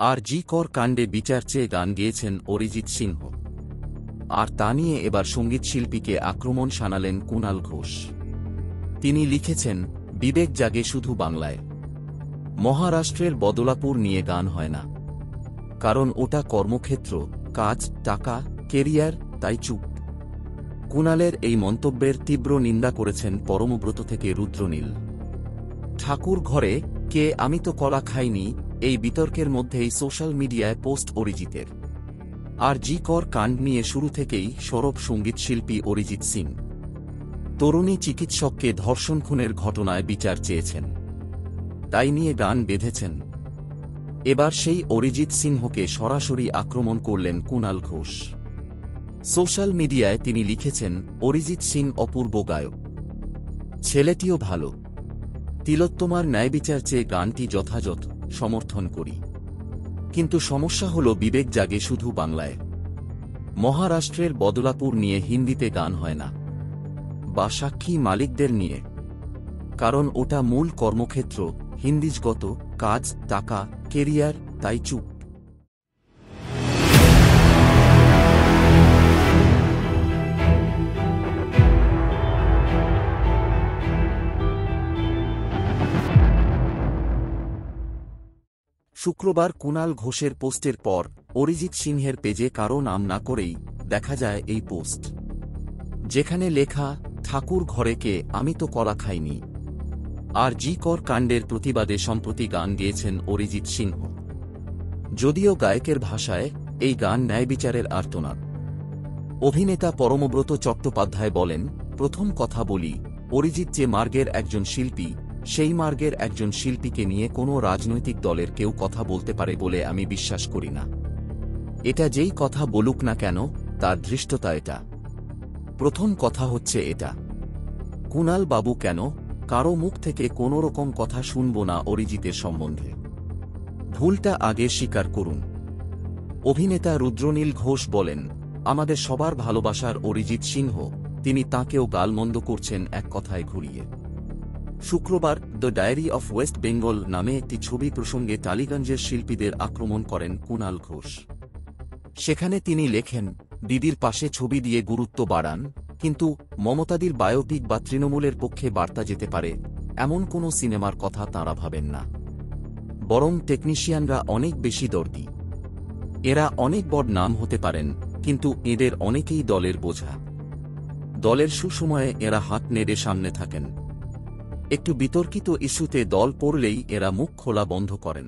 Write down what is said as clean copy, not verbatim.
আর জি কর কাণ্ডে বিচার চেয়ে গান গেয়েছেন অরিজিৎ সিংহ। আর তা নিয়ে এবার সঙ্গীতশিল্পীকে আক্রমণ শানালেন কুণাল ঘোষ। তিনি লিখেছেন, বিবেক জাগে শুধু বাংলায়। মহারাষ্ট্রের বদলাপুর নিয়ে গান হয় না, কারণ ওটা কর্মক্ষেত্র, কাজ, টাকা, কেরিয়ার, তাই চুপ। কুণালের এই মন্তব্যের তীব্র নিন্দা করেছেন পরমব্রত থেকে রুদ্রনীল। ঠাকুর ঘরে কে আমি তো কলা খাইনি, এই বিতর্কের মধ্যেই সোশ্যাল মিডিয়ায় পোস্ট অরিজিতের। আর জি কর কাণ্ড নিয়ে শুরু থেকেই সরব সঙ্গীতশিল্পী অরিজিৎ সিং। তরুণী চিকিৎসককে ধর্ষণ খুনের ঘটনায় বিচার চেয়েছেন, তাই নিয়ে গান বেঁধেছেন। এবার সেই অরিজিৎ সিংহকে সরাসরি আক্রমণ করলেন কুণাল ঘোষ। সোশ্যাল মিডিয়ায় তিনি লিখেছেন, অরিজিৎ সিং অপূর্ব গায়ক, ছেলেটিও ভালো। তিলোত্তমার ন্যায়বিচার চেয়ে গানটি যথাযথ, সমর্থন করি। কিন্তু সমস্যা হল বিবেক জাগে শুধু বাংলায়। মহারাষ্ট্রের বদলাপুর নিয়ে হিন্দিতে গান হয় না, বা সাক্ষী মালিকদের নিয়ে, কারণ ওটা মূল কর্মক্ষেত্র, হিন্দিজগত, কাজ, টাকা, কেরিয়ার, তাই চুপ। শুক্রবার কুণাল ঘোষের পোস্টের পর অরিজিৎ সিংহের পেজে কারও নাম না করেই দেখা যায় এই পোস্ট, যেখানে লেখা, ঠাকুর ঘরে কে আমি তো কলা খাইনি। আর জি কর কাণ্ডের প্রতিবাদে সম্প্রতি গান গেয়েছেন অরিজিৎ সিংহ। যদিও গায়কের ভাষায় এই গান ন্যায়বিচারের আর্তনাদ। অভিনেতা পরমব্রত চট্টোপাধ্যায় বলেন, প্রথম কথা বলি, অরিজিৎ যে মার্গের একজন শিল্পী, সেই মার্গের একজন শিল্পীকে নিয়ে কোনো রাজনৈতিক দলের কেউ কথা বলতে পারে বলে আমি বিশ্বাস করি না। এটা যেই কথা বলুক না কেন, তার ধৃষ্টতা এটা। প্রথম কথা হচ্ছে এটা, কুণাল বাবু কেন কারো মুখ থেকে কোনো রকম কথা শুনব না অরিজিতের সম্বন্ধে? ভুলটা আগে স্বীকার করুন। অভিনেতা রুদ্রনীল ঘোষ বলেন, আমাদের সবার ভালোবাসার অরিজিৎ সিংহ, তিনি তাঁকেও গালমন্দ করছেন এক কথায় ঘুরিয়ে। শুক্রবার the diary of West Bengal নামে একটি ছবি প্রসঙ্গে টালিগঞ্জের শিল্পীদের আক্রমণ করেন কুণাল ঘোষ। সেখানে তিনি লেখেন, দিদির পাশে ছবি দিয়ে গুরুত্ব বাড়ান, কিন্তু মমতাদির বায়োপিক বা তৃণমূলের পক্ষে বার্তা যেতে পারে এমন কোনো সিনেমার কথা তাঁরা ভাবেন না। বরং টেকনিশিয়ানরা অনেক বেশি দর্দি। এরা অনেক বড় নাম হতে পারেন, কিন্তু এদের অনেকেই দলের বোঝা। দলের সুসময়ে এরা হাত নেড়ে সামনে থাকেন, একটু বিতর্কিত ইস্যুতে দল পড়লেই এরা মুখ খোলা বন্ধ করেন।